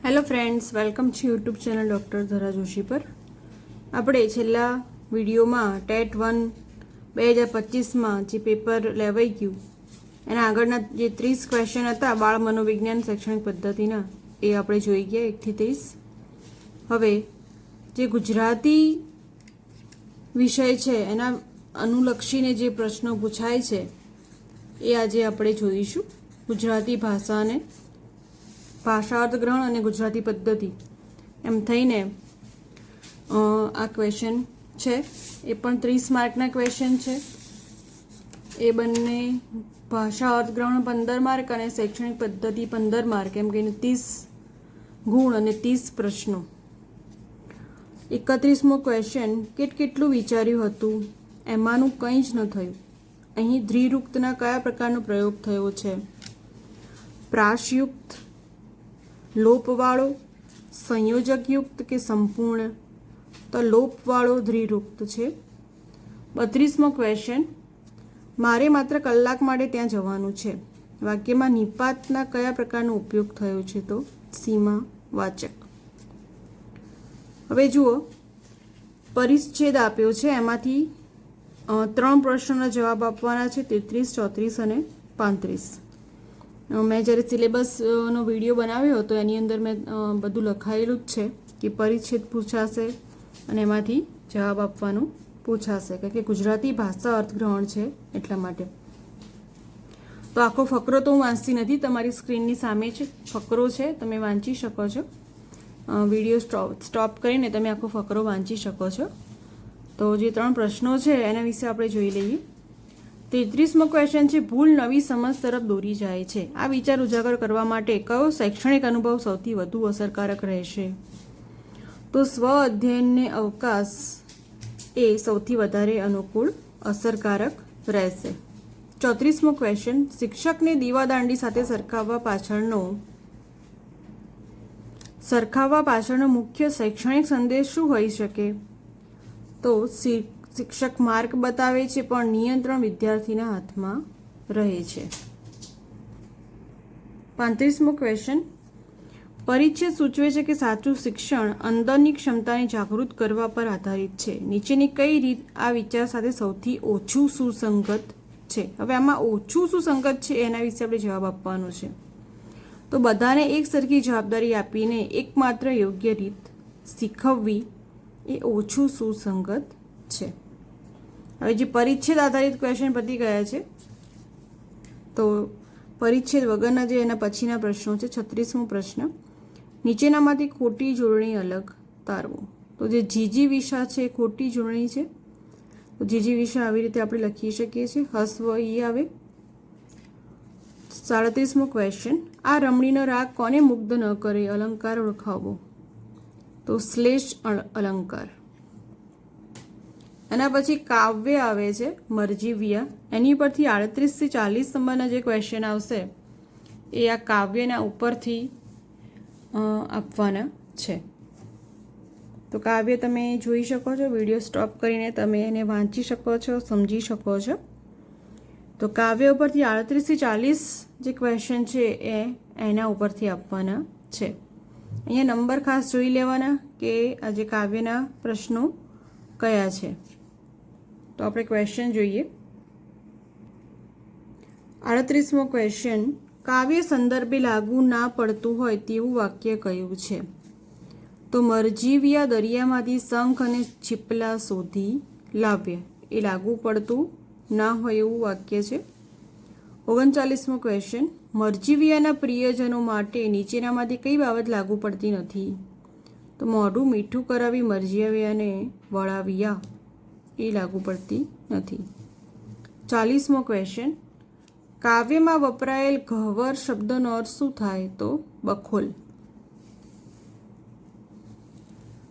Hello friends, welcome છે YouTube channel doctor ધરા જોશી પર. આપણે છેલ્લા વિડીયોમાં ટેટ 1 2025માં જે પેપર લેવાઈ ગયું એના આગળના જે 30 ક્વેશ્ચન હતા બાળ મનોવિજ્ઞાન શૈક્ષણિક પદ્ધતિના, એ આપણે જોઈ ગયા 1 થી 30. હવે જે ગુજરાતી વિષય છે એના અનુલક્ષીને જે પ્રશ્નો પૂછાય છે એ આજે આપણે જોઈશું. ગુજરાતી ભાષાર્થ ગ્રહણ અને ગુજરાતી પદ્ધતિ એમ થઈને આ ક્વેશ્ચન છે. એ પણ 30 માર્કના ક્વેશ્ચન છે. એ બંને ભાષા અર્થગ્રહણ 15 માર્ક અને શૈક્ષણિક પદ્ધતિ 15 માર્ક, એમ કહીને 30 ગુણ અને 30 પ્રશ્નો. 31મો ક્વેશ્ચન, કેટલું વિચાર્યું હતું એમાંનું કંઈ જ ન થયું. અહીં ધ્રીયુક્તના કયા પ્રકારનો પ્રયોગ થયો છે? પ્રાસયુક્ત, લોપવાળો, સંયોજકયુક્ત કે સંપૂર્ણ? તો લોપવાળો ધ્રીયુક્ત છે. 32મો ક્વેશ્ચન, મારે માત્ર કલાક માટે ત્યાં જવાનું છે. વાક્યમાં નિપાતના કયા પ્રકારનો ઉપયોગ થયો છે? તો સીમાવાચક. હવે જુઓ, પરિચ્છેદ આપ્યો છે, એમાંથી 3 પ્રશ્નોના જવાબ આપવાના છે, 33, 34 અને 35. મેં જ્યારે સિલેબસનો વિડીયો બનાવ્યો હતો એની અંદર મેં બધું લખાયેલું જ છે કે પરિચ્છેદ પૂછાશે અને એમાંથી જવાબ આપવાનું પૂછાશે, કારણ કે ગુજરાતી ભાષા અર્થગ્રહણ છે એટલા માટે. તો આખો ફકરો તો હું વાંચતી નથી, તમારી સ્ક્રીનની સામે જ ફકરો છે, તમે વાંચી શકો છો. વિડીયો સ્ટોપ કરીને તમે આખો ફકરો વાંચી શકો છો. તો જે 3 પ્રશ્નો છે એના વિશે આપણે જોઈ લઈએ. 33મો ક્વેશ્ચન છે, ભૂલ નવી સમજ તરફ દોરી જાય છે. આ વિચાર ઉજાગર કરવા માટે કયો શૈક્ષણિક અનુભવ સૌથી વધુ અસરકારક રહેશે? તો સ્વ અધ્યયનને અવકાશ એ સૌથી વધારે અનુકૂળ અસરકારક રહેશે. 34મો ક્વેશ્ચન, શિક્ષકને દીવાદાંડી સાથે સરખાવવા પાછળનો મુખ્ય શૈક્ષણિક સંદેશ શું હોઈ શકે? તો શિક્ષક માર્ક બતાવે છે પણ નિયંત્રણ વિદ્યાર્થીના હાથમાં રહે છે. 35મો ક્વેશ્ચન, પરિચ્છેદ સૂચવે છે કે સાચું શિક્ષણ અંદરની ક્ષમતાને જાગૃત કરવા પર આધારિત છે. નીચેની કઈ રીત આ વિચાર સાથે સૌથી ઓછું સુસંગત છે? હવે આમાં ઓછું સુસંગત છે એના વિશે આપણે જવાબ આપવાનો છે. તો બધાને એક સરખી જવાબદારી આપીને એકમાત્ર યોગ્ય રીત શીખવવી એ ઓછું સુસંગત છે. હવે જે પરિચ્છેદ આધારિત ક્વેશ્ચન પતી ગયા છે, તો પરિચ્છેદ વગરના જે એના પછીના પ્રશ્નો છે. 36મો પ્રશ્ન, નીચેનામાંથી ખોટી જોડણી અલગ તારવો. તો જે જીજી વિશા છે એ ખોટી જોડણી છે. તો જીજી વિશા આવી રીતે આપણે લખી શકીએ છીએ, હસ્વ ઈ આવે. 37મો ક્વેશ્ચન, આ રમણીનો રાગ કોને મુગ્ધ ન કરે? અલંકાર ઓળખાવો. તો શ્લેષ અલંકાર. એના પછી કાવ્ય આવે છે, મરજીવિયા. એની ઉપરથી 38 થી 40 નંબરના જે ક્વેશ્ચન આવશે એ આ કાવ્યના ઉપરથી આપવાના છે. તો કાવ્ય તમે જોઈ શકો છો, વિડીયો સ્ટોપ કરીને તમે એને વાંચી શકો છો, સમજી શકો છો. તો કાવ્ય ઉપરથી 38 થી 40 જે ક્વેશ્ચન છે એ એના ઉપરથી આપવાના છે. અહીંયા નંબર ખાસ જોઈ લેવાના કે આ જે કાવ્યના પ્રશ્નો કયા છે. તો આપણે ક્વેશ્ચન જોઈએ. 38મો ક્વેશ્ચન, કાવ્ય સંદર્ભે લાગુ ના પડતું હોય તેવું વાક્ય કયું છે? તો મરજીવિયા દરિયામાંથી શંખ અને છીપલા શોધી લાવ્યા. એ લાગુ પડતું ના હોય એવું વાક્ય છે. 39મો ક્વેશ્ચન, મરજીવિયાના પ્રિયજનો માટે નીચેનામાંથી કઈ બાબત લાગુ પડતી નથી? તો મોઢું મીઠું કરાવી મરજીવિયાને વળાવ્યા, એ લાગુ પડતી નથી. 40મો ક્વેશ્ચન, કાવ્યમાં વપરાયેલ ગહ્વર શબ્દનો અર્થ શું થાય? તો બખોલ.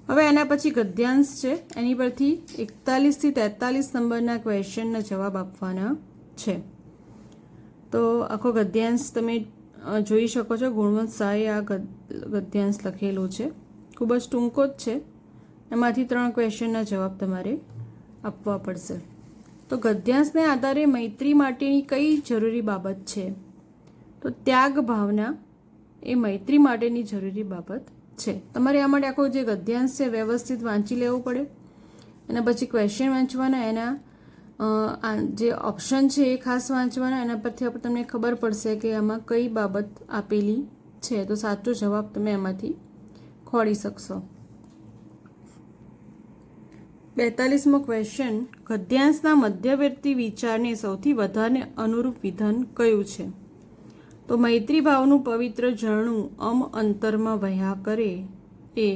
હવે એના પછી ગદ્યાંશ છે, એની પરથી 41 થી 43 નંબરના ક્વેશ્ચનના જવાબ આપવાના છે. તો આખો ગદ્યાંશ તમે જોઈ શકો છો. ગુણવંત શાહે આ ગદ્યાંશ લખેલો છે, ખૂબ જ ટૂંકો જ છે. એમાંથી 3 ક્વેશ્ચનના જવાબ તમારે આપવા પડશે. તો ગદ્યાંશને આધારે મૈત્રી માટેની કઈ જરૂરી બાબત છે? તો ત્યાગ ભાવના એ મૈત્રી માટેની જરૂરી બાબત છે. તમારે આ માટે આખો જે ગદ્યાંશ છે વ્યવસ્થિત વાંચી લેવો પડે, એના પછી ક્વેશ્ચન વાંચવાના, એના જે ઓપ્શન છે એ ખાસ વાંચવાના, એના પરથી તમને ખબર પડશે કે આમાં કઈ બાબત આપેલી છે, તો સાચો જવાબ તમે એમાંથી ખોળી શકશો. 42મો ક્વેશ્ચન, ગદ્યાંશના મધ્યવર્તી વિચારને સૌથી વધારે અનુરૂપ વિધાન કયું છે? તો મૈત્રી ભાવનું પવિત્ર ઝરણું અંતરમાં વહ્યા કરે એ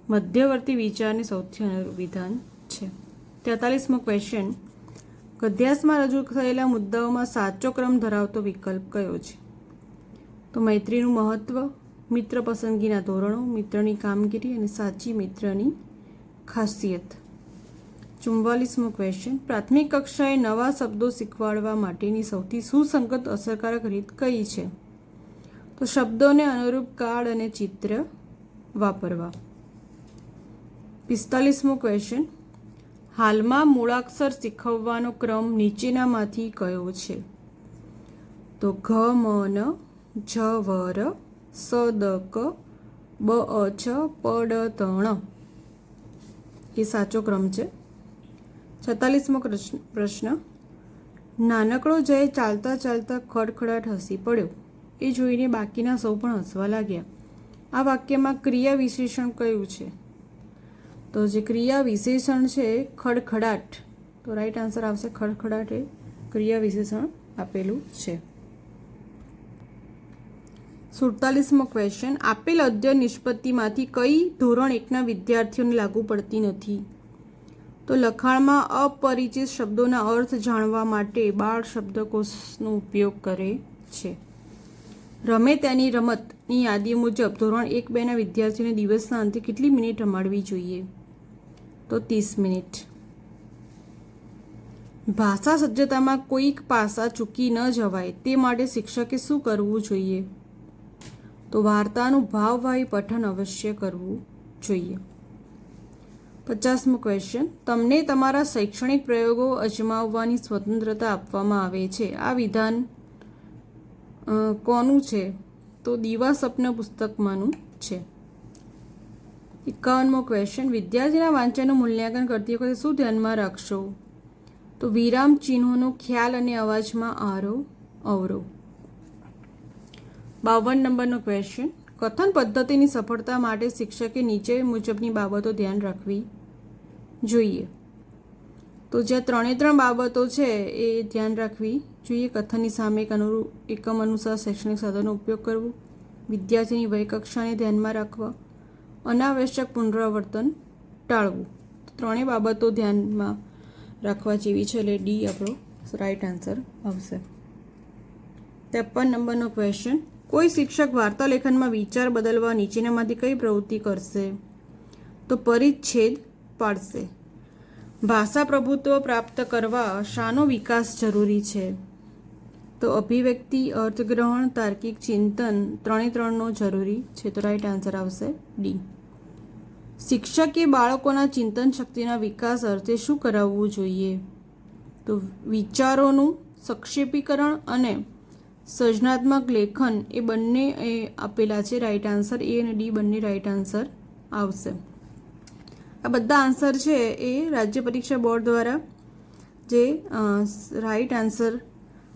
મધ્યવર્તી વિચારને સૌથી અનુરૂપ વિધાન છે. 43મો ક્વેશ્ચન, ગદ્યાંશમાં રજૂ થયેલા મુદ્દાઓમાં સાચો ક્રમ ધરાવતો વિકલ્પ કયો છે? તો મૈત્રીનું મહત્વ, મિત્ર પસંદગીના ધોરણો, મિત્રની કામગીરી અને સાચી મિત્રની ખાસિયત. 44મો ક્વેશ્ચન, પ્રાથમિક કક્ષાએ નવા શબ્દો શીખવાડવા માટેની સૌથી સુસંગત અસરકારક રીત કઈ છે? તો શબ્દોને અનુરૂપ કાર્ડ અને ચિત્ર વાપરવા. 45મો ક્વેશ્ચન, હાલમાં મૂળાક્ષર શીખવવાનો ક્રમ નીચેનામાંથી કયો છે? તો ઘ મ ન, જ વ ર, સ દ ક, બ અ છ, પ ડ ત ણ એ સાચો ક્રમ છે. 46મો પ્રશ્ન, નાનકડો જય ચાલતા ચાલતા ખડખડાટ હસી પડ્યો, એ જોઈને બાકીના સૌ પણ હસવા લાગ્યા. આ વાક્યમાં ક્રિયા વિશેષણ કયું છે? તો જે ક્રિયા વિશેષણ છે ખડખડાટ, તો રાઈટ આન્સર આવશે ખડખડાટ, એ ક્રિયા વિશેષણ આપેલું છે. 47મો ક્વેશ્ચન, આપેલ અધ્યયન નિષ્પત્તિમાંથી કઈ ધોરણ 1ના વિદ્યાર્થીઓને લાગુ પડતી નથી? તો લખાણમાં અપરિચિત શબ્દોના અર્થ જાણવા માટે બાળ શબ્દકોશનો ઉપયોગ કરે છે. રમે તેની રમતની યાદી મુજબ ધોરણ 1-2ના વિદ્યાર્થીઓને દિવસના અંતે કેટલી મિનિટ રમાડવી જોઈએ? તો 30 મિનિટ. ભાષા સજ્જતામાં કોઈક પાસા ચૂકી ન જવાય તે માટે શિક્ષકે શું કરવું જોઈએ? તો વાર્તાનું ભાવવાહી પઠન અવશ્ય કરવું જોઈએ. 50મો ક્વેશ્ચન, તમને તમારા શૈક્ષણિક પ્રયોગો અજમાવવાની સ્વતંત્રતા આપવામાં આવે છે. આ વિધાન કોનું છે? તો દીવા સ્વપ્ન પુસ્તકમાંનું છે. 51મો ક્વેશ્ચન, વિદ્યાર્થીના વાંચનનું મૂલ્યાંકન કરતી વખતે શું ધ્યાનમાં રાખશો? તો વિરામ ચિહ્નોનો ખ્યાલ અને અવાજમાં આરોહ અવરોહ. 52 નંબરનો ક્વેશ્ચન, કથન પદ્ધતિની સફળતા માટે શિક્ષકે નીચે મુજબની બાબતો ધ્યાન રાખવી જોઈએ. તો જ્યાં 3 બાબતો છે એ ધ્યાન રાખવી જોઈએ. કથનની સામે એકમ અનુસાર શૈક્ષણિક સાધનનો ઉપયોગ કરવો, વિદ્યાર્થીની વય કક્ષાને ધ્યાનમાં રાખવા, અનાવશ્યક પુનરાવર્તન ટાળવું. 3 બાબતો ધ્યાનમાં રાખવા જેવી છે, એટલે ડી આપણો રાઈટ આન્સર આવશે. 53 નંબરનો ક્વેશ્ચન, કોઈ શિક્ષક વાર્તા લેખનમાં વિચાર બદલવા નીચેનામાંથી કઈ પ્રવૃત્તિ કરશે? તો પરિચ્છેદ પાડશે. ભાષા પ્રભુત્વ પ્રાપ્ત કરવા શાનો વિકાસ જરૂરી છે? તો અભિવ્યક્તિ, અર્થગ્રહણ, તાર્કિક ચિંતન 3નો જરૂરી છે, તો રાઈટ આન્સર આવશે ડી. શિક્ષકે બાળકોના ચિંતન શક્તિના વિકાસ અર્થે શું કરાવવું જોઈએ? તો વિચારોનું સંક્ષેપીકરણ અને સર્જનાત્મક લેખન એ બંને એ આપેલા છે. રાઈટ આન્સર એ અને ડી બંને રાઈટ આન્સર આવશે. આ બધા આન્સર છે એ રાજ્ય પરીક્ષા બોર્ડ દ્વારા જે રાઈટ આન્સર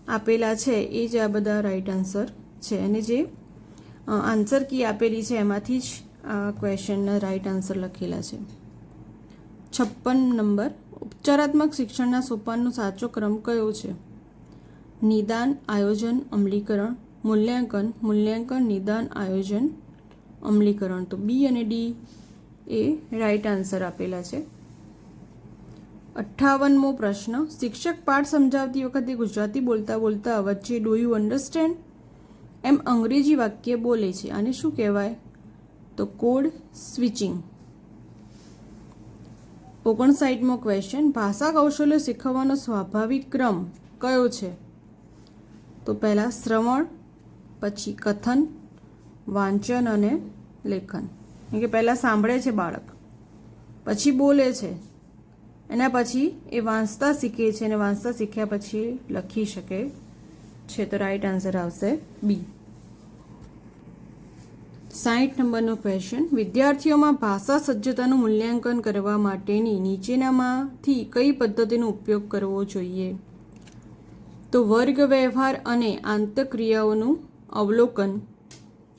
આપેલા છે એ જ આ બધા રાઈટ આન્સર છે, અને જે આન્સર કી આપેલી છે એમાંથી જ આ ક્વેશ્ચનના રાઈટ આન્સર લખેલા છે. 56 નંબર, ઉપચારાત્મક શિક્ષણના સોપાનનો સાચો ક્રમ કયો છે? નિદાન, આયોજન, અમલીકરણ, મૂલ્યાંકન, મૂલ્યાંકન, નિદાન, આયોજન, અમલીકરણ. તો બી અને ડી એ રાઈટ આન્સર આપેલા છે. 58મો પ્રશ્ન, શિક્ષક પાઠ સમજાવતી વખતે ગુજરાતી બોલતા બોલતા વચ્ચે ડુ યુ અન્ડરસ્ટેન્ડ એમ અંગ્રેજી વાક્ય બોલે છે, આને શું કહેવાય? તો કોડ સ્વિચિંગ. 59મો ક્વેશ્ચન, ભાષા કૌશલ્ય શીખવવાનો સ્વાભાવિક ક્રમ કયો છે? તો પહેલાં શ્રવણ, પછી કથન, વાંચન અને લેખન. કેમ કે પહેલાં સાંભળે છે બાળક, પછી બોલે છે, એના પછી એ વાંચતા શીખે છે, અને વાંચતા શીખ્યા પછી લખી શકે છે. તો રાઈટ આન્સર આવશે બી. 60 નંબરનો ક્વેશ્ચન, વિદ્યાર્થીઓમાં ભાષા સજ્જતાનું મૂલ્યાંકન કરવા માટેની નીચેનામાંથી કઈ પદ્ધતિનો ઉપયોગ કરવો જોઈએ? તો વર્ગ વ્યવહાર અને આંતરક્રિયાઓનું અવલોકન,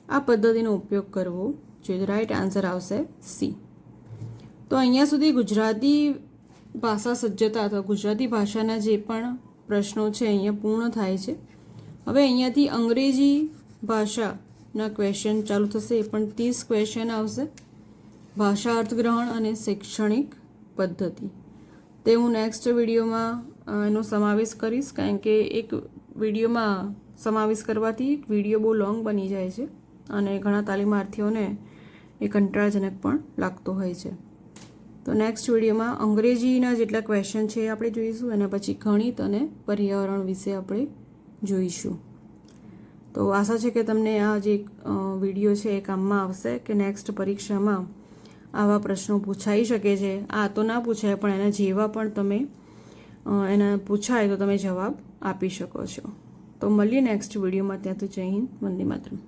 આ પદ્ધતિનો ઉપયોગ કરવો જોઈએ. રાઈટ આન્સર આવશે સી. તો અહીંયા સુધી ગુજરાતી ભાષા સજ્જતા અથવા ગુજરાતી ભાષાના જે પણ પ્રશ્નો છે અહીંયા પૂર્ણ થાય છે. હવે અહીંયાથી અંગ્રેજી ભાષાના ક્વેશ્ચન ચાલુ થશે. એ પણ 30 ક્વેશ્ચન આવશે. ભાષા અર્થગ્રહણ અને શૈક્ષણિક પદ્ધતિ, તે હું નેક્સ્ટ વિડીયોમાં એનો સમાવેશ કરીશ, કારણ કે એક વિડીયોમાં સમાવેશ કરવાથી વિડીયો બહુ લોંગ બની જાય છે અને ઘણા તાલીમાર્થીઓને એ કંટાળાજનક પણ લાગતો હોય છે. તો નેક્સ્ટ વિડીયોમાં અંગ્રેજીના જેટલા ક્વેશ્ચન છે એ આપણે જોઈશું, અને પછી ગણિત અને પર્યાવરણ વિશે આપણે જોઈશું. તો આશા છે કે તમને આ જે વિડીયો છે એ કામમાં આવશે, કે નેક્સ્ટ પરીક્ષામાં આવા પ્રશ્નો પૂછાઈ શકે છે. આ તો ના પૂછાય, પણ એના જેવા પણ તમે એના પૂછાય તો તમે જવાબ આપી શકો છો. તો મળીએ નેક્સ્ટ વિડીયોમાં. ત્યાં તો જય હિન્દ, વંદે માતરમ.